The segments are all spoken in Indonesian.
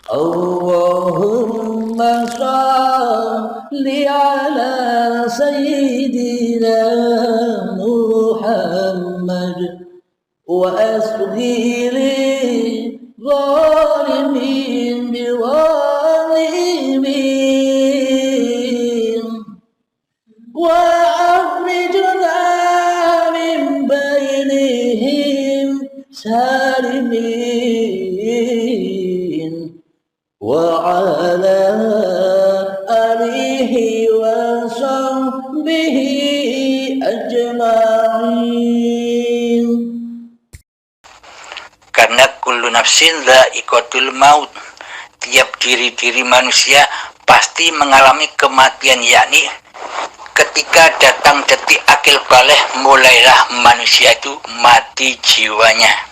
Allahumma salli ala sayyidina Muhammad wa asghiri zalimin biwalimin wa akhrijna min bainihim salimin wa ala alihi wa sahbihi ajma'in. Karena kullu nafsin dha'iqatul maut, tiap diri-diri manusia pasti mengalami kematian, yakni ketika datang detik akil baligh mulailah manusia itu mati jiwanya.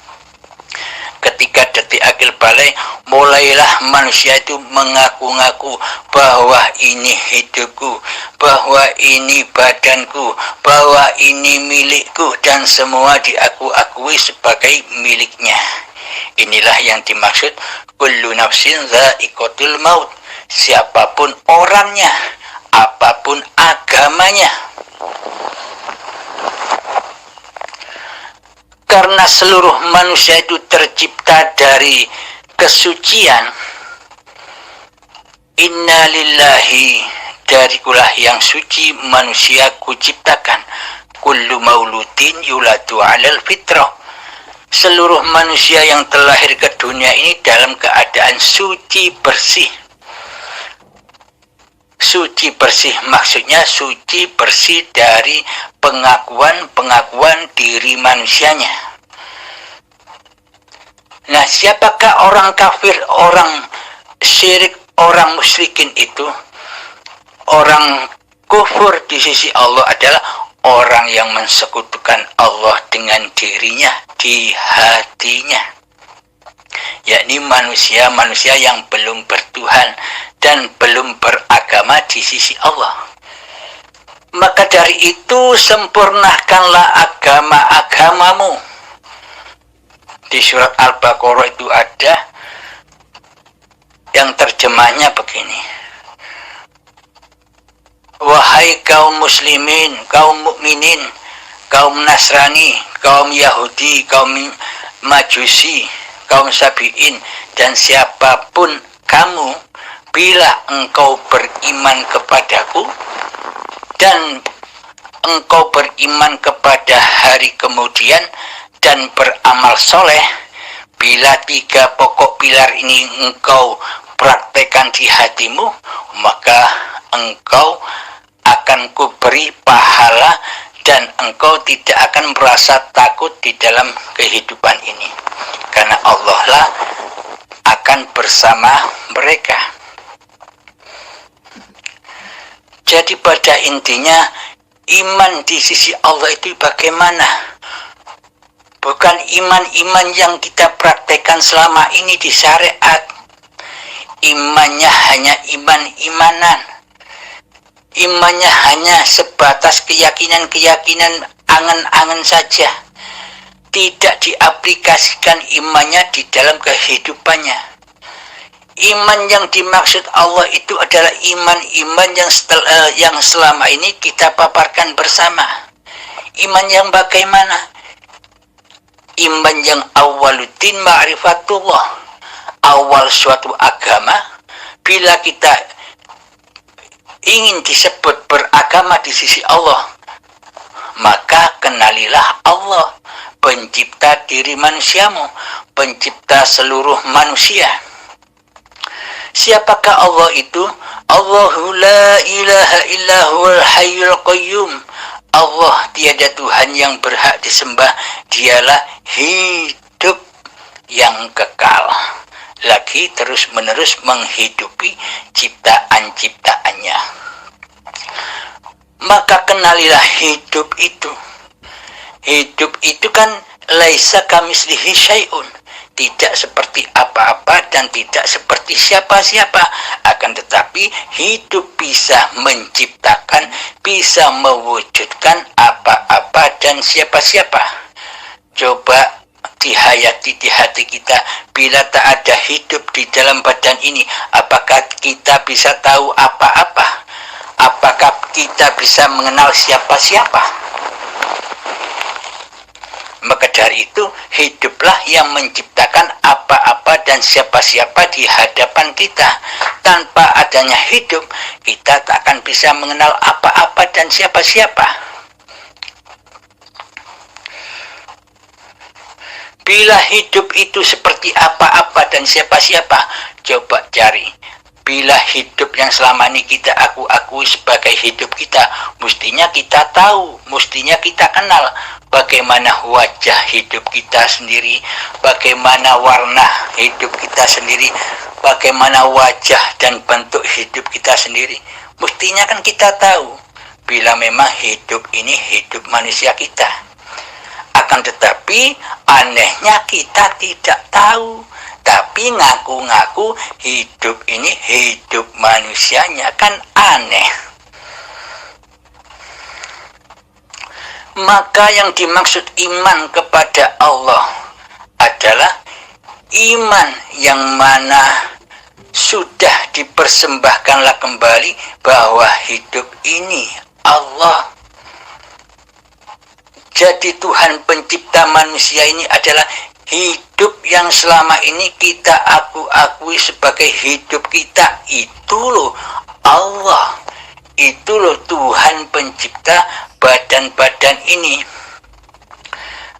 Ketika detik akil baligh mulailah manusia itu mengaku-ngaku bahwa ini hidupku, bahwa ini badanku, bahwa ini milikku, dan semua diaku-akui sebagai miliknya. Inilah yang dimaksud kullu nafsin dha'iqatul maut. Siapapun orangnya, apapun agamanya. Karena seluruh manusia itu tercipta dari kesucian, inna lillahi, darikulah yang suci manusia kuciptakan, kullu mauludin yuladu alal fitrah. Seluruh manusia yang terlahir ke dunia ini dalam keadaan suci bersih. Suci bersih maksudnya suci bersih dari pengakuan diri manusianya. Nah, siapakah orang kafir, orang syirik, orang musyrikin itu? Orang kufur di sisi Allah adalah orang yang mensekutukan Allah dengan dirinya di hatinya, yakni manusia-manusia yang belum bertuhan dan belum beragama di sisi Allah. Maka dari itu sempurnakanlah agama-agamamu. Di surat Al-Baqarah itu ada yang terjemahnya begini: wahai kaum muslimin, kaum mukminin, kaum Nasrani, kaum Yahudi, kaum Majusi, kaum Sabi'in, dan siapapun kamu, bila engkau beriman kepadaku dan engkau beriman kepada hari kemudian dan beramal soleh, bila tiga pokok pilar ini engkau praktekkan di hatimu, maka engkau akan kuberi pahala dan engkau tidak akan merasa takut di dalam kehidupan ini, karena Allah lah akan bersama mereka. Jadi pada intinya iman di sisi Allah itu bagaimana? Bukan iman-iman yang kita praktekkan selama ini di syariat. Imannya hanya iman-imanan. Imannya hanya sebatas keyakinan-keyakinan angan-angan saja. Tidak diaplikasikan imannya di dalam kehidupannya. Iman yang dimaksud Allah itu adalah iman-iman yang selama ini kita paparkan bersama. Iman yang bagaimana? Iman yang awaluddin ma'rifatullah. Awal suatu agama, bila kita ingin disebut beragama di sisi Allah, maka kenalilah Allah, pencipta diri manusiamu, pencipta seluruh manusia. Siapakah Allah itu? Allahu la ilaha illa huwal hayyul qayyum. Allah tiada Tuhan yang berhak disembah, dialah hidup yang kekal, lagi terus-menerus menghidupi ciptaan-ciptaannya. Maka kenalilah hidup itu. Hidup itu kan laisa kamislihi syai'un, tidak seperti apa-apa dan tidak seperti siapa-siapa, akan tetapi hidup bisa menciptakan, bisa mewujudkan apa-apa dan siapa-siapa. Coba dihayal hayati di hati kita. Bila tak ada hidup di dalam badan ini, apakah kita bisa tahu apa-apa? Apakah kita bisa mengenal siapa-siapa? Maka dari itu, hiduplah yang menciptakan apa-apa dan siapa-siapa di hadapan kita. Tanpa adanya hidup, kita tak akan bisa mengenal apa-apa dan siapa-siapa. Bila hidup itu seperti apa-apa dan siapa-siapa, coba cari. Bila hidup yang selama ini kita akui sebagai hidup kita, mestinya kita tahu, mestinya kita kenal bagaimana wajah hidup kita sendiri, bagaimana warna hidup kita sendiri, bagaimana wajah dan bentuk hidup kita sendiri. Mestinya kan kita tahu bila memang hidup ini hidup manusia kita. Akan tetapi anehnya kita tidak tahu, tapi ngaku-ngaku hidup ini hidup manusianya, kan aneh. Maka yang dimaksud iman kepada Allah adalah iman yang mana sudah dipersembahkanlah kembali bahwa hidup ini Allah. Jadi Tuhan pencipta manusia ini adalah hidup yang selama ini kita akui sebagai hidup kita. Itu loh Allah. Itu loh Tuhan pencipta badan-badan ini.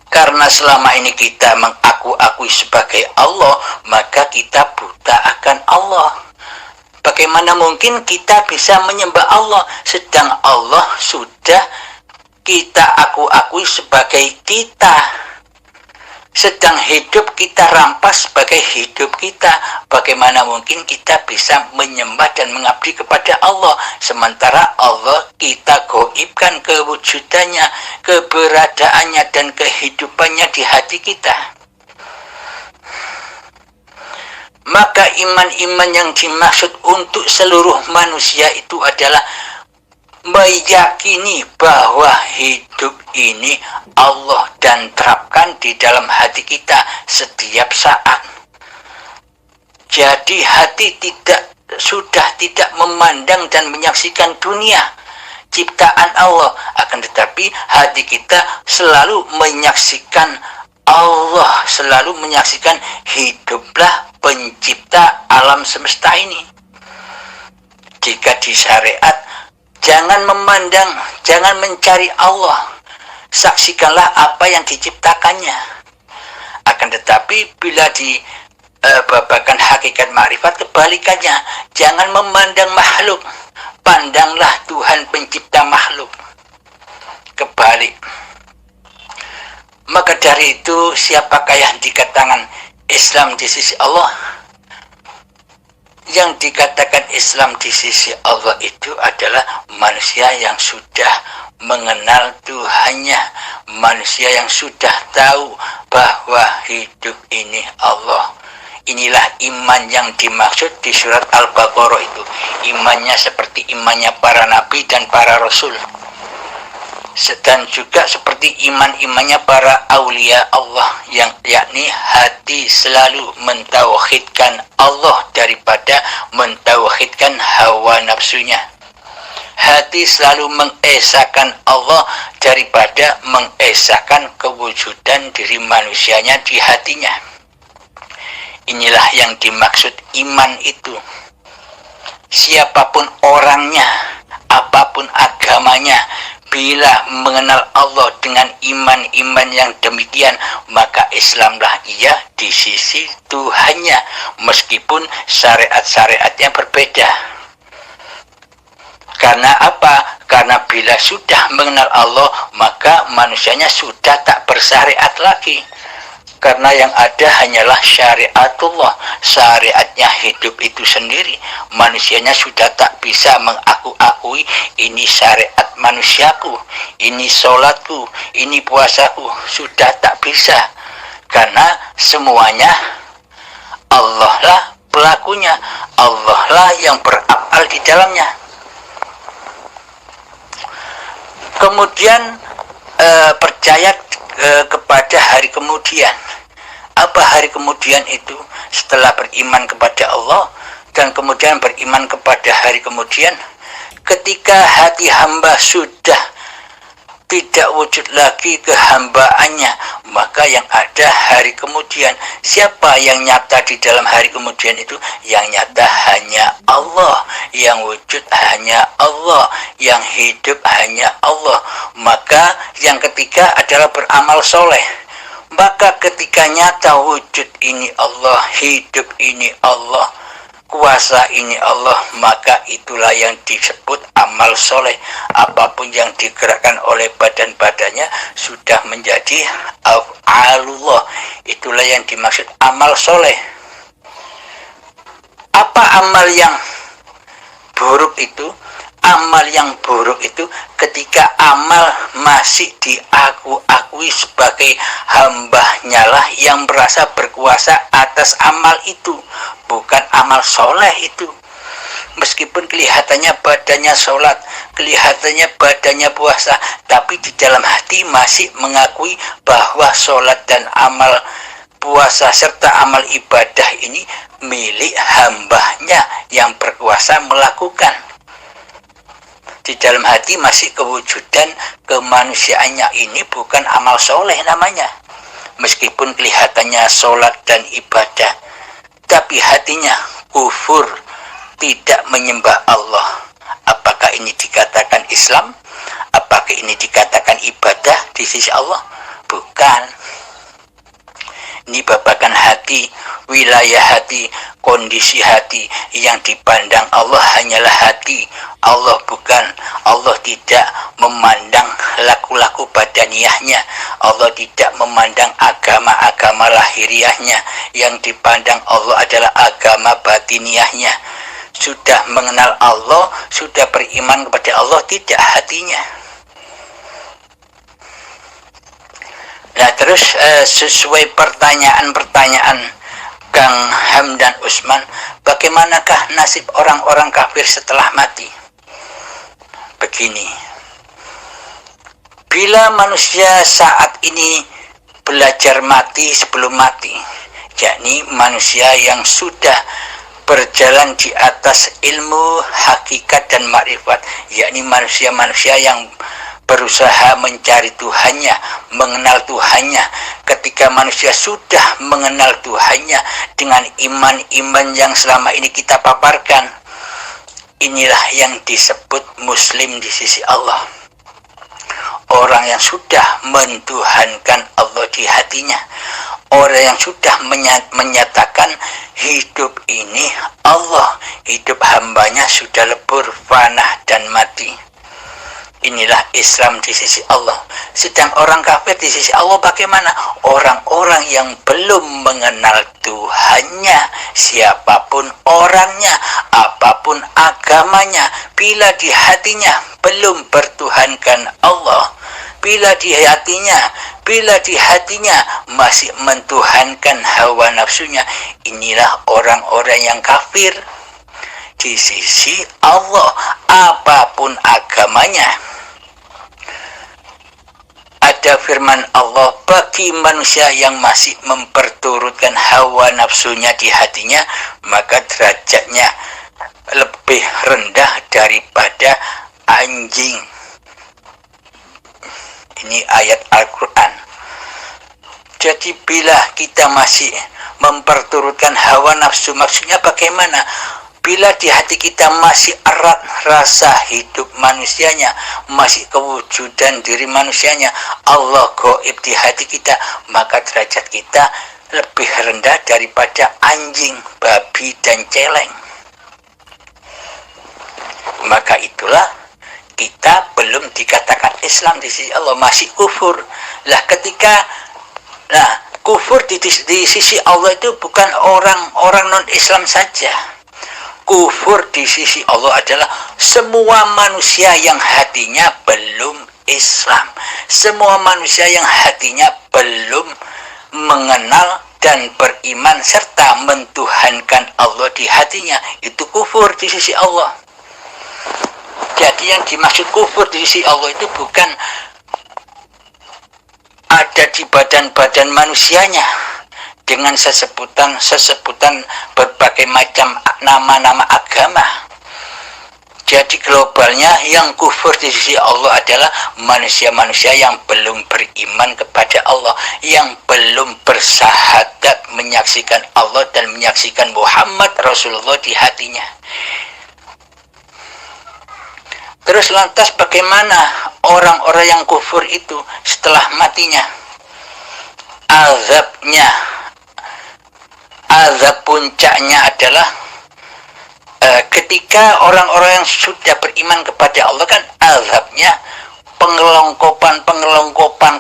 Karena selama ini kita mengaku-akui sebagai Allah, maka kita buta akan Allah. Bagaimana mungkin kita bisa menyembah Allah sedang Allah sudah kita akui sebagai kita, sedang hidup kita rampas sebagai hidup kita. Bagaimana mungkin kita bisa menyembah dan mengabdi kepada Allah sementara Allah kita gaibkan kewujudannya, keberadaannya dan kehidupannya di hati kita. Maka iman-iman yang dimaksud untuk seluruh manusia itu adalah meyakini bahwa hidup ini Allah dan terapkan di dalam hati kita setiap saat. Jadi hati sudah tidak memandang dan menyaksikan dunia ciptaan Allah, akan tetapi hati kita selalu menyaksikan Allah, selalu menyaksikan hiduplah pencipta alam semesta ini. Jika di syariat, jangan memandang, jangan mencari Allah. Saksikanlah apa yang diciptakannya. Akan tetapi bila di babakan hakikat makrifat kebalikannya. Jangan memandang makhluk. Pandanglah Tuhan pencipta makhluk. Kebalik. Maka dari itu, siapakah yang dikatakan Islam di sisi Allah? Yang dikatakan Islam di sisi Allah itu adalah manusia yang sudah mengenal Tuhannya, manusia yang sudah tahu bahwa hidup ini Allah. Inilah iman yang dimaksud di surat Al-Baqarah itu. Imannya seperti imannya para nabi dan para rasul. Dan juga seperti iman-imannya para aulia Allah, yang yakni hati selalu mentauhidkan Allah daripada mentauhidkan hawa nafsunya. Hati selalu mengesahkan Allah daripada mengesahkan kewujudan diri manusianya di hatinya. Inilah yang dimaksud iman itu. Siapapun orangnya, apapun agamanya, bila mengenal Allah dengan iman-iman yang demikian, maka Islamlah ia di sisi Tuhannya, meskipun syariat-syariatnya berbeda. Karena apa? Karena bila sudah mengenal Allah, maka manusianya sudah tak bersyariat lagi. Karena yang ada hanyalah syariatullah, syariatnya hidup itu sendiri. Manusianya sudah tak bisa mengaku-akui ini syariat manusiaku, ini sholatku, ini puasaku, sudah tak bisa. Karena semuanya Allah lah pelakunya, Allah lah yang berafal di dalamnya. Kemudian percaya kepada hari kemudian. Apa hari kemudian itu? Setelah beriman kepada Allah dan kemudian beriman kepada hari kemudian, ketika hati hamba sudah tidak wujud lagi kehambaannya, maka yang ada hari kemudian. Siapa yang nyata di dalam hari kemudian itu? Yang nyata hanya Allah, yang wujud hanya Allah, yang hidup hanya Allah. Maka yang ketiga adalah beramal soleh. Maka ketika nyata wujud ini Allah, hidup ini Allah, kuasa ini Allah, maka itulah yang disebut amal soleh. Apapun yang digerakkan oleh badan-badannya sudah menjadi af'alullah. Itulah yang dimaksud amal soleh. Apa amal yang buruk itu? Amal yang buruk itu ketika amal masih diakui sebagai hambanya lah yang merasa berkuasa atas amal itu, bukan amal soleh itu. Meskipun kelihatannya badannya sholat, kelihatannya badannya puasa, tapi di dalam hati masih mengakui bahwa sholat dan amal puasa serta amal ibadah ini milik hambanya yang berkuasa melakukan. Di dalam hati masih kewujudan kemanusiaannya, ini bukan amal soleh namanya. Meskipun kelihatannya sholat dan ibadah, tapi hatinya kufur, tidak menyembah Allah. Apakah ini dikatakan Islam? Apakah ini dikatakan ibadah di sisi Allah? Bukan. Ini babakan hati, wilayah hati, kondisi hati. Yang dipandang Allah hanyalah hati. Allah bukan. Allah tidak memandang laku-laku badaniyahnya. Allah tidak memandang agama-agama lahiriahnya. Yang dipandang Allah adalah agama batiniyahnya. Sudah mengenal Allah, sudah beriman kepada Allah, tidak hatinya. Nah terus sesuai pertanyaan-pertanyaan Kang Hamdan Usman, bagaimanakah nasib orang-orang kafir setelah mati? Begini, bila manusia saat ini belajar mati sebelum mati, yakni manusia yang sudah berjalan di atas ilmu, hakikat dan makrifat, yakni manusia-manusia yang berusaha mencari Tuhannya, mengenal Tuhannya. Ketika manusia sudah mengenal Tuhannya dengan iman-iman yang selama ini kita paparkan, inilah yang disebut muslim di sisi Allah. Orang yang sudah mentuhankan Allah di hatinya, orang yang sudah menyatakan hidup ini Allah, hidup hambanya sudah lebur, fana dan mati. Inilah Islam di sisi Allah. Sedang orang kafir di sisi Allah bagaimana? Orang-orang yang belum mengenal Tuhannya, siapapun orangnya, apapun agamanya, bila di hatinya belum bertuhankan Allah, bila di hatinya masih mentuhankan hawa nafsunya, inilah orang-orang yang kafir di sisi Allah, apapun agamanya. Ada firman Allah, bagi manusia yang masih memperturutkan hawa nafsunya di hatinya, maka derajatnya lebih rendah daripada anjing. Ini ayat Al-Quran. Jadi bila kita masih memperturutkan hawa nafsu, maksudnya bagaimana? Bila di hati kita masih erat rasa hidup manusianya, masih kewujudan diri manusianya, Allah gaib di hati kita, maka derajat kita lebih rendah daripada anjing, babi, dan celeng. Maka itulah kita belum dikatakan Islam di sisi Allah, masih kufur. Lah ketika kufur di sisi Allah itu bukan orang non-Islam saja. Kufur di sisi Allah adalah semua manusia yang hatinya belum Islam, semua manusia yang hatinya belum mengenal dan beriman serta mentuhankan Allah di hatinya, itu kufur di sisi Allah. Jadi yang dimaksud kufur di sisi Allah itu bukan ada di badan-badan manusianya, dengan sesebutan berbagai macam nama-nama agama. Jadi globalnya yang kufur di sisi Allah adalah manusia-manusia yang belum beriman kepada Allah, yang belum bersahadat menyaksikan Allah dan menyaksikan Muhammad Rasulullah di hatinya. Terus lantas bagaimana orang-orang yang kufur itu setelah matinya? Azab puncaknya adalah ketika orang-orang yang sudah beriman kepada Allah kan azabnya pengelongkopan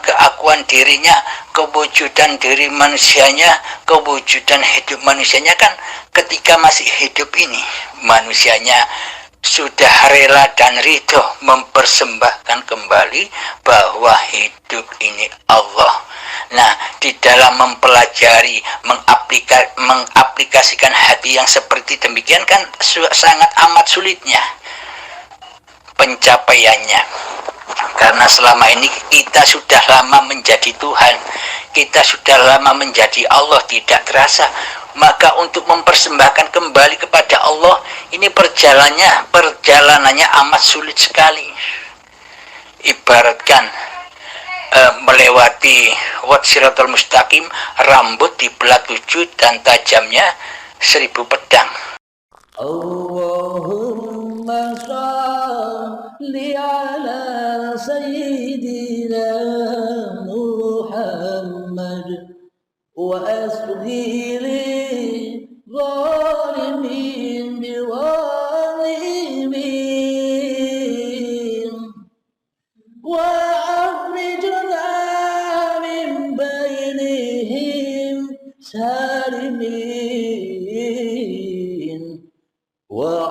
keakuan dirinya, kewujudan diri manusianya, kewujudan hidup manusianya kan ketika masih hidup ini manusianya sudah rela dan ridho mempersembahkan kembali bahwa hidup ini Allah. Nah, di dalam mempelajari, mengaplikasikan hati yang seperti demikian kan sangat amat sulitnya pencapaiannya. Karena selama ini kita sudah lama menjadi Tuhan, kita sudah lama menjadi Allah tidak terasa. Maka untuk mempersembahkan kembali kepada Allah, ini perjalanannya amat sulit sekali. Ibaratkan melewati Siratal Mustaqim, rambut dibelah 7 dan tajamnya 1000 pedang. Allahumma shalli ala sayyidina Muhammad wa asghiri zalimin biwalimin wa afrijna min bainihim salimin wa